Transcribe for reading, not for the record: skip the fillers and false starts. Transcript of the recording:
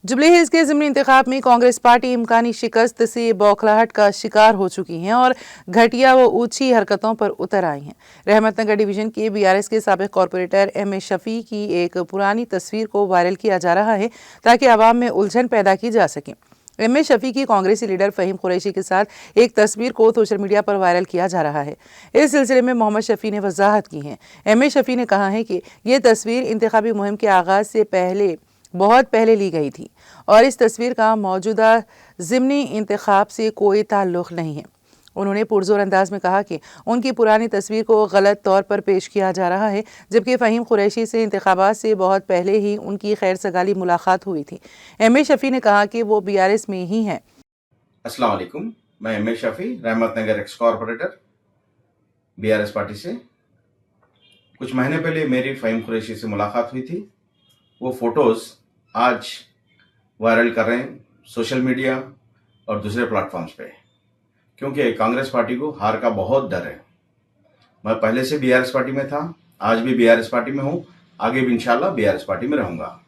Jubilee hills के ज़िमनी इंतखाब में Congress party इम्कानी शिकस्त से बौखलाहट का शिकार हो चुकी है और घटिया व ऊंची हरकतों पर उतर आई हैं। रहमतनगर डिवीजन के बीआरएस के साबिक कॉरपोरेटर एम.ए. शफी की एक पुरानी तस्वीर को वायरल किया जा रहा है ताकि आवाम में उलझन पैदा की जा सके। एम.ए. शफी की कांग्रेसी लीडर फहीम कुरैशी के साथ एक तस्वीर को सोशल मीडिया पर वायरल किया जा रहा है। इस सिलसिले में मोहम्मद शफी ने वजाहत की है। एम.ए. शफी ने कहा है कि ये तस्वीर इंतखाबी मुहिम के आगाज से बहुत पहले ली गई थी और इस तस्वीर का मौजूदा ज़िमनी इंतखाब से कोई ताल्लुक़ नहीं है। उन्होंने पुरजोर अंदाज में कहा कि उनकी पुरानी तस्वीर को गलत तौर पर पेश किया जा रहा है, जबकि फ़हीम कुरैशी से इंतखाबात से बहुत पहले ही उनकी खैर सगाली मुलाकात हुई थी। एम.ए. शफी ने कहा कि वो बीआरएस में ही हैं। अस्सलाम वालेकुम, मैं M A. Shafi, Rahmatnagar ex corporator BRS party से। कुछ महीने पहले मेरी फ़हीम कुरैशी से मुलाकात हुई थी। वो फोटोज़ आज वायरल कर रहे हैं सोशल मीडिया और दूसरे प्लेटफॉर्म्स पे, क्योंकि कांग्रेस पार्टी को हार का बहुत डर है। मैं पहले से बीआरएस पार्टी में था, आज भी बीआरएस पार्टी में हूँ, आगे भी इंशाल्लाह बीआरएस पार्टी में रहूँगा।